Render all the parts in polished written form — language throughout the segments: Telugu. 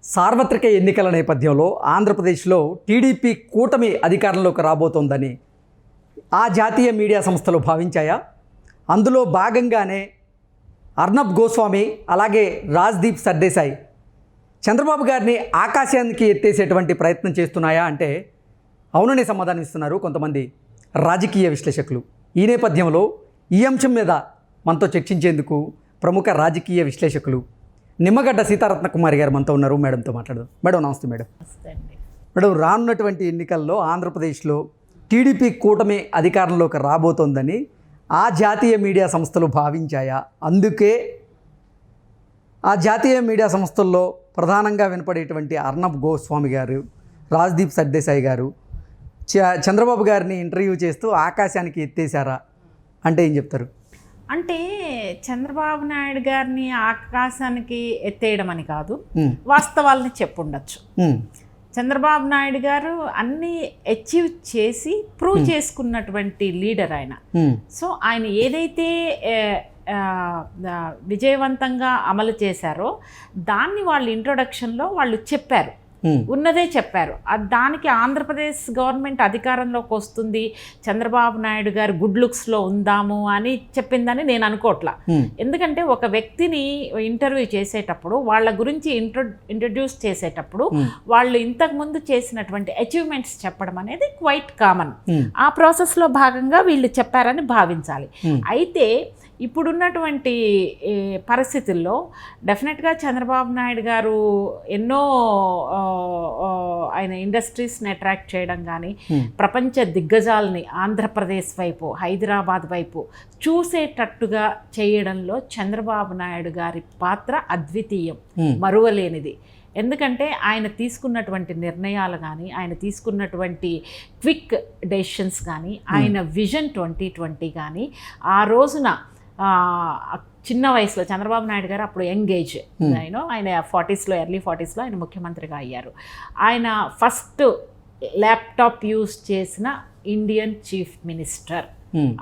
సార్వత్రిక ఎన్నికల నేపథ్యంలో ఆంధ్రప్రదేశ్లో టీడీపీ కూటమి అధికారంలోకి రాబోతోందని ఆ జాతీయ మీడియా సంస్థలు భావించాయా? అందులో భాగంగానే అర్నబ్ గోస్వామి అలాగే రాజ్దీప్ సర్దేశాయ్ చంద్రబాబు గారిని ఆకాశానికి ఎత్తేసేటువంటి ప్రయత్నం చేస్తున్నాయా అంటే అవుననే సమాధానం ఇస్తున్నారు కొంతమంది రాజకీయ విశ్లేషకులు. ఈ నేపథ్యంలో ఈ అంశం మీద మనతో చర్చించేందుకు ప్రముఖ రాజకీయ విశ్లేషకులు నిమ్మగడ్డ సీతారత్న కుమారి గారు మనతో ఉన్నారు. మేడంతో మాట్లాడదాం. మేడం నమస్తే. మేడం మేడం రానున్నటువంటి ఎన్నికల్లో ఆంధ్రప్రదేశ్లో టీడీపీ కూటమి అధికారంలోకి రాబోతోందని ఆ జాతీయ మీడియా సంస్థలు భావించాయా? అందుకే ఆ జాతీయ మీడియా సంస్థల్లో ప్రధానంగా వినపడేటువంటి అర్నబ్ గోస్వామి గారు, రాజ్దీప్ సర్దేశాయ్ గారు చంద్రబాబు గారిని ఇంటర్వ్యూ చేస్తూ ఆకాశానికి ఎత్తేసారా అంటే ఏం చెప్తారు? అంటే చంద్రబాబు నాయుడు గారిని ఆకాశానికి ఎత్తేయడం అని కాదు, వాస్తవాలని చెప్పుండొచ్చు. చంద్రబాబు నాయుడు గారు అన్నీ అచీవ్ చేసి ప్రూవ్ చేసుకున్నటువంటి లీడర్ ఆయన. సో ఆయన ఏదైతే విజయవంతంగా అమలు చేశారో దాన్ని వాళ్ళు ఇంట్రొడక్షన్లో వాళ్ళు చెప్పారు, ఉన్నదే చెప్పారు. దానికి ఆంధ్రప్రదేశ్ గవర్నమెంట్ అధికారంలోకి వస్తుంది, చంద్రబాబు నాయుడు గారు గుడ్ లుక్స్లో ఉందాము అని చెప్పిందని నేను అనుకోవట్లా. ఎందుకంటే ఒక వ్యక్తిని ఇంటర్వ్యూ చేసేటప్పుడు వాళ్ళ గురించి ఇంట్రడ్యూస్ చేసేటప్పుడు వాళ్ళు ఇంతకుముందు చేసినటువంటి అచీవ్మెంట్స్ చెప్పడం అనేది క్వైట్ కామన్. ఆ ప్రాసెస్లో భాగంగా వీళ్ళు చెప్పారని భావించాలి. అయితే ఇప్పుడున్నటువంటి పరిస్థితుల్లో డెఫినెట్గా చంద్రబాబు నాయుడు గారు ఎన్నో ఆయన ఇండస్ట్రీస్ని అట్రాక్ట్ చేయడం కానీ, ప్రపంచ దిగ్గజాలని ఆంధ్రప్రదేశ్ వైపు, హైదరాబాద్ వైపు చూసేటట్టుగా చేయడంలో చంద్రబాబు నాయుడు గారి పాత్ర అద్వితీయం, మరువలేనిది. ఎందుకంటే ఆయన తీసుకున్నటువంటి నిర్ణయాలు కానీ, ఆయన తీసుకున్నటువంటి క్విక్ డెసిషన్స్ కానీ, ఆయన విజన్ 2020 కానీ, ఆ రోజున చిన్న వయసులో చంద్రబాబు నాయుడు గారు అప్పుడు యంగ్ ఏజ్, ఆయన 40s, ఎర్లీ 40s ఆయన ముఖ్యమంత్రిగా అయ్యారు. ఆయన ఫస్ట్ ల్యాప్టాప్ యూజ్ చేసిన ఇండియన్ చీఫ్ మినిస్టర్.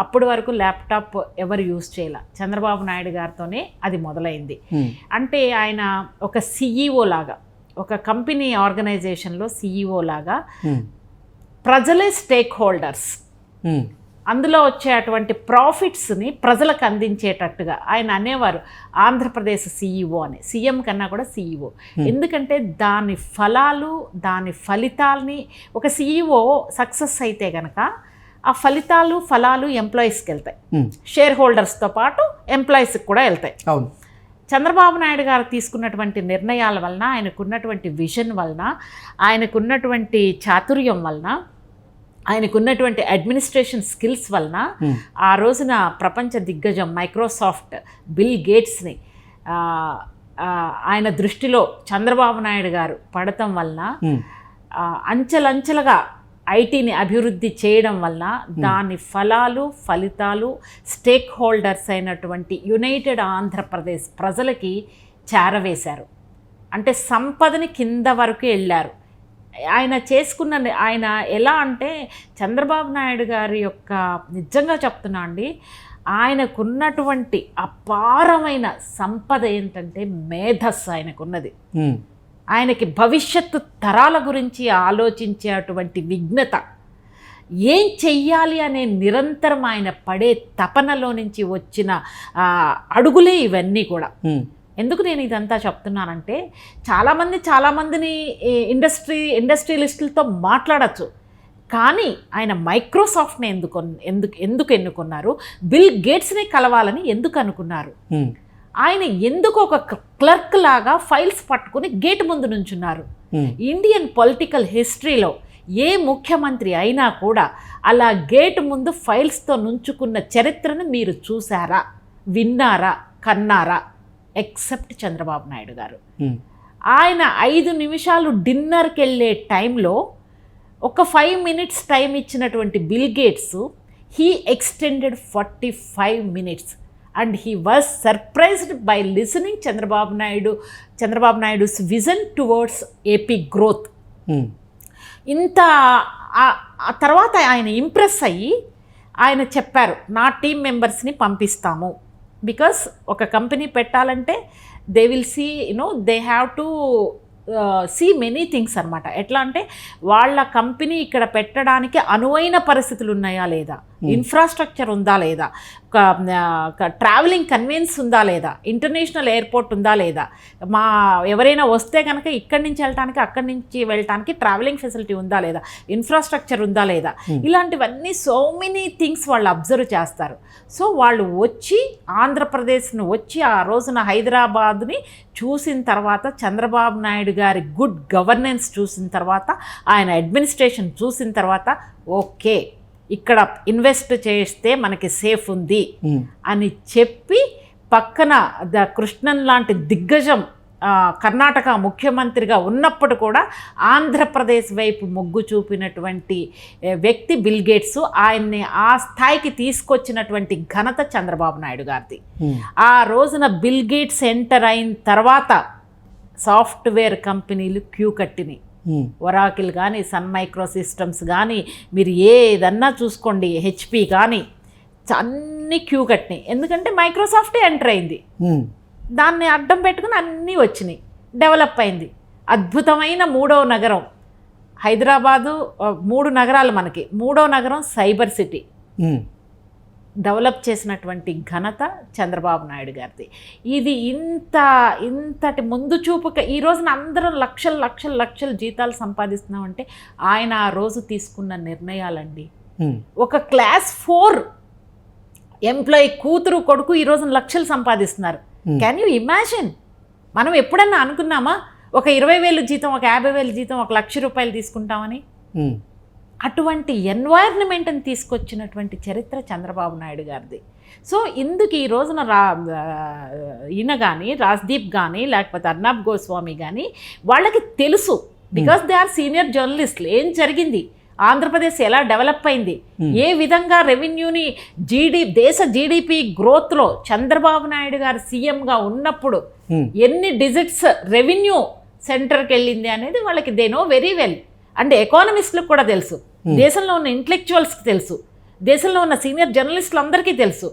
అప్పటి వరకు ల్యాప్టాప్ ఎవరు యూజ్ చేయాల, చంద్రబాబు నాయుడు గారితోనే అది మొదలైంది. అంటే ఆయన ఒక సిఈఓ లాగా, ఒక కంపెనీ ఆర్గనైజేషన్లో సిఈఓ లాగా ప్రజలే స్టేక్ హోల్డర్స్, అందులో వచ్చే అటువంటి ప్రాఫిట్స్ని ప్రజలకు అందించేటట్టుగా ఆయన అనేవారు ఆంధ్రప్రదేశ్ సిఈఓ అని, సీఎం కన్నా కూడా సిఈఓ. ఎందుకంటే దాని ఫలాలు, దాని ఫలితాలని ఒక సిఈఓ సక్సెస్ అయితే కనుక ఆ ఫలాలు ఎంప్లాయీస్కి వెళ్తాయి, షేర్ హోల్డర్స్తో పాటు ఎంప్లాయీస్కి కూడా వెళ్తాయి. అవును. చంద్రబాబు నాయుడు గారు తీసుకున్నటువంటి నిర్ణయాల వలన, ఆయనకున్నటువంటి విజన్ వలన, ఆయనకున్నటువంటి చాతుర్యం వలన, ఆయనకున్నటువంటి అడ్మినిస్ట్రేషన్ స్కిల్స్ వలన ఆ రోజున ప్రపంచ దిగ్గజం మైక్రోసాఫ్ట్ బిల్ గేట్స్ని ఆయన దృష్టిలో చంద్రబాబు నాయుడు గారు పడటం వలన, అంచెలంచెలుగా ఐటీని అభివృద్ధి చేయడం వలన దాని ఫలితాలు స్టేక్ హోల్డర్స్ అయినటువంటి యునైటెడ్ ఆంధ్రప్రదేశ్ ప్రజలకి చేరవేశారు. అంటే సంపదని కింద వరకు వెళ్ళారు. ఆయన చేసుకున్న, ఆయన ఎలా అంటే చంద్రబాబు నాయుడు గారి యొక్క, నిజంగా చెప్తున్నా అండి, ఆయనకున్నటువంటి అపారమైన సంపద ఏంటంటే మేధస్సు ఆయనకున్నది. ఆయనకి భవిష్యత్తు తరాల గురించి ఆలోచించేటువంటి విఘ్నత, ఏం చెయ్యాలి అనే నిరంతరం ఆయన పడే తపనలో నుంచి వచ్చిన అడుగులే ఇవన్నీ కూడా. ఎందుకు నేను ఇదంతా చెప్తున్నానంటే చాలామందిని ఇండస్ట్రియలిస్టులతో మాట్లాడచ్చు, కానీ ఆయన మైక్రోసాఫ్ట్ని ఎందుకు ఎన్నుకున్నారు, బిల్ గేట్స్ని కలవాలని ఎందుకు అనుకున్నారు, ఆయన ఎందుకు ఒక క్లర్క్ లాగా ఫైల్స్ పట్టుకుని గేట్ ముందు నుంచున్నారు? ఇండియన్ పొలిటికల్ హిస్టరీలో ఏ ముఖ్యమంత్రి అయినా కూడా అలా గేట్ ముందు ఫైల్స్తో నుంచుకున్న చరిత్రను మీరు చూసారా, విన్నారా, కన్నారా? ఎక్సెప్ట్ చంద్రబాబు నాయుడు గారు. ఆయన 5 నిమిషాలు డిన్నర్కి వెళ్ళే టైంలో ఒక 5 minutes టైం ఇచ్చినటువంటి bill gates, he extended 45 minutes and he was surprised by listening Chandrababu Naidu's vision towards AP growth. ఇంత ఆ తర్వాత ఆయన ఇంప్రెస్ అయ్యి ఆయన చెప్పారు, నా టీం మెంబర్స్ని పంపిస్తాము, బికాస్ ఒక కంపెనీ పెట్టాలంటే they will see, they have to see many things అనమాట. ఎట్లా అంటే వాళ్ళ కంపెనీ ఇక్కడ పెట్టడానికి అనువైన పరిస్థితులు ఉన్నాయా లేదా, ఇన్ఫ్రాస్ట్రక్చర్ ఉందా లేదా, ట్రావెలింగ్ కన్వీనియన్స్ ఉందా లేదా, ఇంటర్నేషనల్ ఎయిర్పోర్ట్ ఉందా లేదా, ఎవరైనా వస్తే కనుక ఇక్కడి నుంచి వెళ్ళటానికి అక్కడి నుంచి వెళ్ళటానికి ట్రావెలింగ్ ఫెసిలిటీ ఉందా లేదా, ఇన్ఫ్రాస్ట్రక్చర్ ఉందా లేదా, ఇలాంటివన్నీ సో మెనీ థింగ్స్ వాళ్ళు అబ్జర్వ్ చేస్తారు. సో వాళ్ళు వచ్చి ఆంధ్రప్రదేశ్ను వచ్చి ఆ రోజున హైదరాబాద్ని చూసిన తర్వాత, చంద్రబాబు నాయుడు గారి గుడ్ గవర్నెన్స్ చూసిన తర్వాత, ఆయన అడ్మినిస్ట్రేషన్ చూసిన తర్వాత, ఓకే ఇక్కడ ఇన్వెస్ట్ చేస్తే మనకి సేఫ్ ఉంది అని చెప్పి పక్కన కృష్ణన్ లాంటి దిగ్గజం కర్ణాటక ముఖ్యమంత్రిగా ఉన్నప్పుడు కూడా ఆంధ్రప్రదేశ్ వైపు మొగ్గు చూపినటువంటి వ్యక్తి బిల్ గేట్స్. ఆయన్ని ఆ స్థాయికి తీసుకొచ్చినటువంటి ఘనత చంద్రబాబు నాయుడు గారిది. ఆ రోజున బిల్ గేట్స్ ఎంటర్ అయిన తర్వాత సాఫ్ట్వేర్ కంపెనీలు క్యూ కట్టినాయి. ఒరాకిల్ కానీ, సన్ మైక్రో సిస్టమ్స్ కానీ, మీరు ఏదన్నా చూసుకోండి, హెచ్పి కానీ, అన్నీ క్యూ కట్టినాయి. ఎందుకంటే మైక్రోసాఫ్టే ఎంటర్ అయింది. దాన్ని అడ్డం పెట్టుకుని అన్నీ వచ్చినాయి, డెవలప్ అయింది. అద్భుతమైన 3వ నగరం హైదరాబాదు. 3 నగరాలు మనకి. 3వ నగరం సైబర్ సిటీ డెవలప్ చేసినటువంటి ఘనత చంద్రబాబు నాయుడు గారిది. ఇది ఇంతటి ముందు చూపుక ఈ రోజున అందరం లక్షల జీతాలు సంపాదిస్తున్నామంటే ఆయన ఆ రోజు తీసుకున్న నిర్ణయాలండి. ఒక క్లాస్ 4 ఎంప్లాయీ కూతురు కొడుకు ఈ రోజున లక్షలు సంపాదిస్తున్నారు. Can you imagine? మనం ఎప్పుడన్నా అనుకున్నామా ఒక 20,000 జీతం, ఒక 50,000 జీతం, ఒక ₹1,00,000 తీసుకుంటామని? అటువంటి ఎన్వైర్న్మెంట్ని తీసుకొచ్చినటువంటి చరిత్ర చంద్రబాబు నాయుడు గారిది. సో ఇందుకు ఈ రోజున ఈయన కానీ, రాజ్దీప్ కానీ, లేకపోతే అర్నబ్ గోస్వామి కానీ వాళ్ళకి తెలుసు. బికాస్ దే ఆర్ సీనియర్ జర్నలిస్టులు. ఏం జరిగింది, ఆంధ్రప్రదేశ్ ఎలా డెవలప్ అయింది, ఏ విధంగా రెవెన్యూని దేశ జీడిపి గ్రోత్లో చంద్రబాబు నాయుడు గారు సీఎంగా ఉన్నప్పుడు ఎన్ని డిజిట్స్ రెవెన్యూ సెంటర్కి వెళ్ళింది అనేది వాళ్ళకి దే నో వెరీ వెల్. అంటే ఎకానమిస్టులకు కూడా తెలుసు, దేశంలో ఉన్న ఇంటలెక్చువల్స్కి తెలుసు, దేశంలో ఉన్న సీనియర్ జర్నలిస్టులు అందరికీ తెలుసు.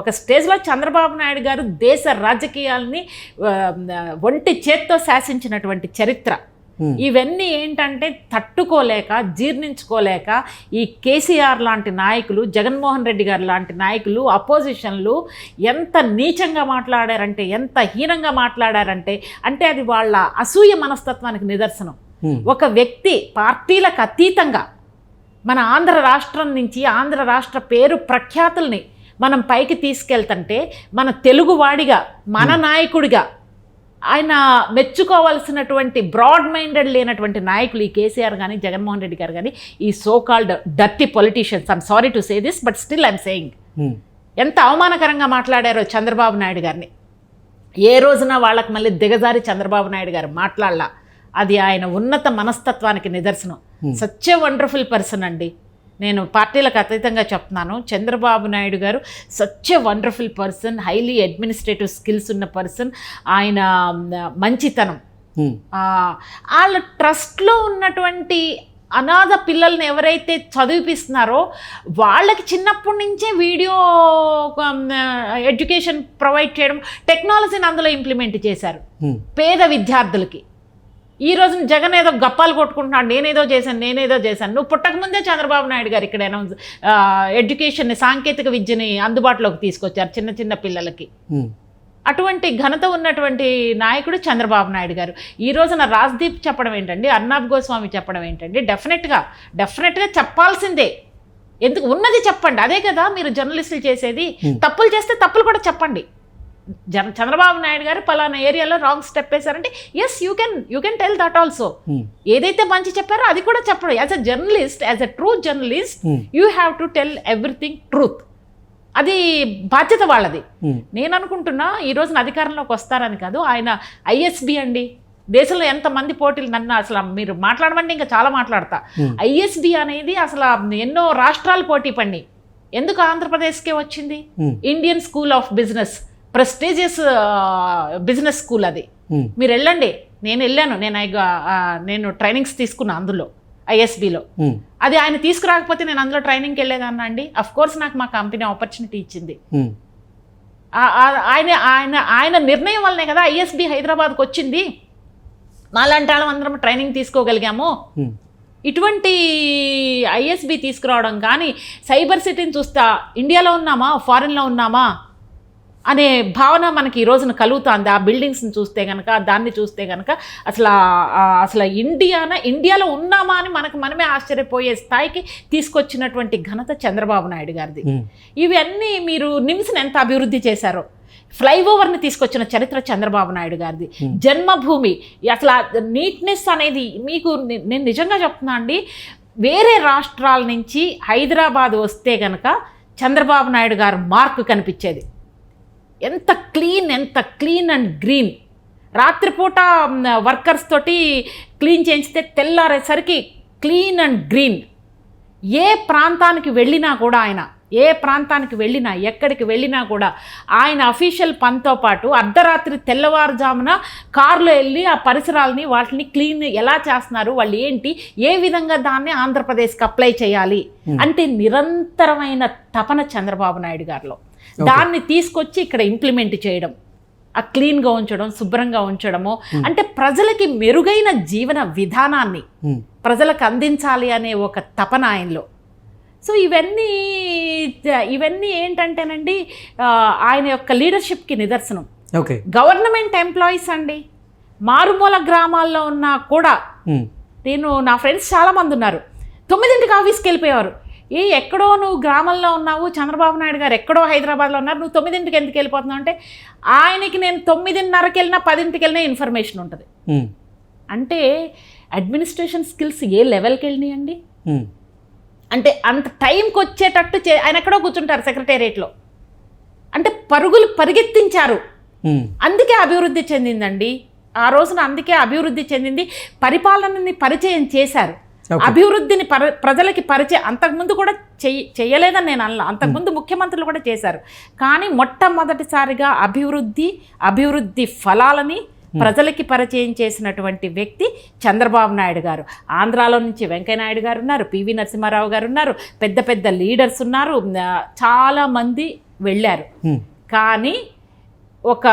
ఒక స్టేజ్లో చంద్రబాబు నాయుడు గారు దేశ రాజకీయాలని ఒంటి చేత్తో శాసించినటువంటి చరిత్ర. ఇవన్నీ ఏంటంటే తట్టుకోలేక, జీర్ణించుకోలేక ఈ కేసీఆర్ లాంటి నాయకులు, జగన్మోహన్ రెడ్డి గారు లాంటి నాయకులు, అపోజిషన్లు ఎంత నీచంగా మాట్లాడారంటే, ఎంత హీనంగా మాట్లాడారంటే, అంటే అది వాళ్ళ అసూయ మనస్తత్వానికి నిదర్శనం. ఒక వ్యక్తి పార్టీలకు అతీతంగా మన ఆంధ్ర రాష్ట్రం నుంచి, ఆంధ్ర రాష్ట్ర పేరు ప్రఖ్యాతుల్ని మనం పైకి తీసుకెళ్తుంటే, మన తెలుగువాడిగా, మన నాయకుడిగా ఆయన మెచ్చుకోవాల్సినటువంటి బ్రాడ్ మైండెడ్ లేనటువంటి నాయకులు ఈ కేసీఆర్ కానీ, జగన్మోహన్ రెడ్డి గారు కానీ, ఈ so called dirty politicians. I'm sorry to say this, but still I'm saying. ఎంత అవమానకరంగా మాట్లాడారో చంద్రబాబు నాయుడు గారిని. ఏ రోజున వాళ్ళకి మళ్ళీ దిగజారి చంద్రబాబు నాయుడు గారు మాట్లాడలా. అది ఆయన ఉన్నత మనస్తత్వానికి నిదర్శనం. సచ్ ఎ వండర్ఫుల్ పర్సన్ అండి. నేను పార్టీలకు అతీతంగా చెప్తున్నాను, చంద్రబాబు నాయుడు గారు such a wonderful person, highly administrative skills ఉన్న పర్సన్. ఆయన మంచితనం, వాళ్ళ ట్రస్ట్లో ఉన్నటువంటి అనాథ పిల్లల్ని ఎవరైతే చదివిపిస్తున్నారో వాళ్ళకి చిన్నప్పటి నుంచే వీడియో ఎడ్యుకేషన్ ప్రొవైడ్ చేయడం, టెక్నాలజీని అందులో ఇంప్లిమెంట్ చేశారు పేద విద్యార్థులకి. ఈ రోజున జగన్ ఏదో గప్పాలు కొట్టుకుంటున్నాడు, నేనేదో చేశాను. నువ్వు పుట్టకముందే చంద్రబాబు నాయుడు గారు ఇక్కడ ఎడ్యుకేషన్ని, సాంకేతిక విద్యని అందుబాటులోకి తీసుకొచ్చారు చిన్న పిల్లలకి. అటువంటి ఘనత ఉన్నటువంటి నాయకుడు చంద్రబాబు నాయుడు గారు. ఈ రోజున రాజ్దీప్ చెప్పడం ఏంటండి, అర్నబ్ గోస్వామి చెప్పడం ఏంటండి, డెఫినెట్గా చెప్పాల్సిందే. ఎందుకు ఉన్నది చెప్పండి, అదే కదా మీరు జర్నలిస్టులు చేసేది. తప్పులు చేస్తే తప్పులు కూడా చెప్పండి. చంద్రబాబు నాయుడు గారు పలానా ఏరియాలో రాంగ్ స్టెప్ వేశారంటే yes you can tell that also. ఏదైతే మంచి చెప్పారో అది కూడా చెప్పడం. As a journalist, as a true journalist, you have to tell everything truth. అది బాధ్యత వాళ్ళది. నేను అనుకుంటున్నా ఈ రోజున అధికారంలోకి వస్తారని కాదు, ఆయన ఐఎస్బి అండి. దేశంలో ఎంతమంది పోటీలు, నన్ను అసలు మీరు మాట్లాడమంటే ఇంకా చాలా మాట్లాడతా. ఐఎస్బి అనేది అసలు ఎన్నో రాష్ట్రాలు పోటీ పడి ఎందుకు ఆంధ్రప్రదేశ్కే వచ్చింది? Indian school of business, prestigious business school అది. మీరు వెళ్ళండి, నేను వెళ్ళాను, నేను ట్రైనింగ్స్ తీసుకున్నా అందులో ఐఎస్బిలో. అది ఆయన తీసుకురాకపోతే నేను అందులో ట్రైనింగ్కి వెళ్ళేదాన్నా అండి? అఫ్ కోర్స్ నాకు మా కంపెనీ ఆపర్చునిటీ ఇచ్చింది. ఆయన ఆయన ఆయన నిర్ణయం వల్లనే కదా ఐఎస్బి హైదరాబాద్కి వచ్చింది. మాలాంటి వాళ్ళం అందరం ట్రైనింగ్ తీసుకోగలిగాము. ఇటువంటి ఐఎస్బి తీసుకురావడం కానీ సైబర్ సిటీని చూస్తా ఇండియాలో ఉన్నామా ఫారిన్లో ఉన్నామా అనే భావన మనకి ఈ రోజున కలుగుతుంది. ఆ బిల్డింగ్స్ని చూస్తే కనుక, దాన్ని చూస్తే కనుక అసలు ఇండియాలో ఉన్నామా అని మనమే ఆశ్చర్యపోయే స్థాయికి తీసుకొచ్చినటువంటి ఘనత చంద్రబాబు నాయుడు గారిది. ఇవన్నీ మీరు నిమ్స్ని ఎంత అభివృద్ధి చేశారో, ఫ్లైఓవర్ని తీసుకొచ్చిన చరిత్ర చంద్రబాబు నాయుడు గారిది. జన్మభూమి, అసలు నీట్నెస్ అనేది మీకు నేను నిజంగా చెప్తున్నా అండి, వేరే రాష్ట్రాల నుంచి హైదరాబాద్ వస్తే కనుక చంద్రబాబు నాయుడు గారు మార్క్ కనిపించేది. ఎంత క్లీన్ అండ్ గ్రీన్. రాత్రిపూట వర్కర్స్ తోటి క్లీన్ చేయించితే తెల్లారేసరికి క్లీన్ అండ్ గ్రీన్. ఏ ప్రాంతానికి వెళ్ళినా కూడా ఎక్కడికి వెళ్ళినా కూడా ఆయన అఫీషియల్ పనితో పాటు అర్ధరాత్రి తెల్లవారుజామున కారులో వెళ్ళి ఆ పరిసరాలని వాటిని క్లీన్ ఎలా చేస్తున్నారు, వాళ్ళు ఏంటి, ఏ విధంగా దాన్ని ఆంధ్రప్రదేశ్కి అప్లై చేయాలి అంటే నిరంతరమైన తపన చంద్రబాబు నాయుడు గారిలో. దాన్ని తీసుకొచ్చి ఇక్కడ ఇంప్లిమెంట్ చేయడం, ఆ క్లీన్గా ఉంచడం, శుభ్రంగా ఉంచడము, అంటే ప్రజలకి మెరుగైన జీవన విధానాన్ని ప్రజలకు అందించాలి అనే ఒక తపన ఆయనలో. సో ఇవన్నీ ఏంటంటేనండి ఆయన యొక్క లీడర్షిప్కి నిదర్శనం. గవర్నమెంట్ ఎంప్లాయీస్ అండి, మారుమూల గ్రామాల్లో ఉన్నా కూడా, నా ఫ్రెండ్స్ చాలామంది ఉన్నారు, 9ంటికి ఆఫీస్కి వెళ్ళిపోయేవారు. ఎక్కడో నువ్వు గ్రామంలో ఉన్నావు, చంద్రబాబు నాయుడు గారు ఎక్కడో హైదరాబాద్లో ఉన్నారు, నువ్వు 9ంటికి ఎందుకు వెళ్ళిపోతున్నావు అంటే, ఆయనకి నేను 9:30కి వెళ్ళినా 10ంటికి వెళ్ళినా ఇన్ఫర్మేషన్ ఉంటుంది. అంటే అడ్మినిస్ట్రేషన్ స్కిల్స్ ఏ లెవెల్కి వెళ్ళినాయండి అంటే అంత టైంకి వచ్చేటట్టు ఆయన ఎక్కడో కూర్చుంటారు సెక్రటేరియట్లో. అంటే పరిగెత్తించారు. అందుకే అభివృద్ధి చెందిందండి ఆ రోజున. అందుకే అభివృద్ధి చెందింది. పరిపాలనని పరిచయం చేశారు, అభివృద్ధిని ప్రజలకి పరిచయం. అంతకుముందు కూడా చెయ్యలేదని నేను అనలా, అంతకుముందు ముఖ్యమంత్రులు కూడా చేశారు. కానీ మొట్టమొదటిసారిగా అభివృద్ధి ఫలాలని ప్రజలకి పరిచయం చేసినటువంటి వ్యక్తి చంద్రబాబు నాయుడు గారు. ఆంధ్రాలో నుంచి వెంకయ్యనాయుడు గారు ఉన్నారు, పివి నరసింహారావు గారు ఉన్నారు, పెద్ద పెద్ద లీడర్స్ ఉన్నారు, చాలామంది వెళ్ళారు. కానీ ఒక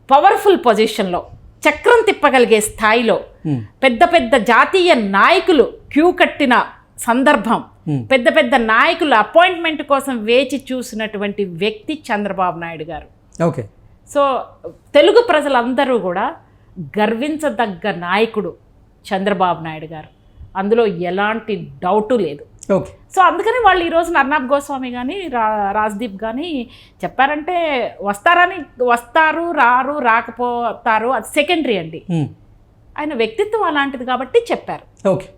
పవర్ఫుల్ పొజిషన్లో, చక్రం తిప్పగలిగే స్థాయిలో పెద్ద పెద్ద జాతీయ నాయకులు క్యూ కట్టిన సందర్భం, పెద్ద పెద్ద నాయకులు అపాయింట్మెంట్ కోసం వేచి చూసినటువంటి వ్యక్తి చంద్రబాబు నాయుడు గారు. ఓకే. సో తెలుగు ప్రజలందరూ కూడా గర్వించదగ్గ నాయకుడు చంద్రబాబు నాయుడు గారు, అందులో ఎలాంటి డౌటు లేదు. ఓకే. సో అందుకని వాళ్ళు ఈరోజు అర్నాబ్ గోస్వామి కానీ రాజ్దీప్ కానీ చెప్పారంటే వస్తారు, రాకపోతారు, అది సెకండరీ అండి. ఆయన వ్యక్తిత్వం అలాంటిది కాబట్టి చెప్పారు. ఓకే.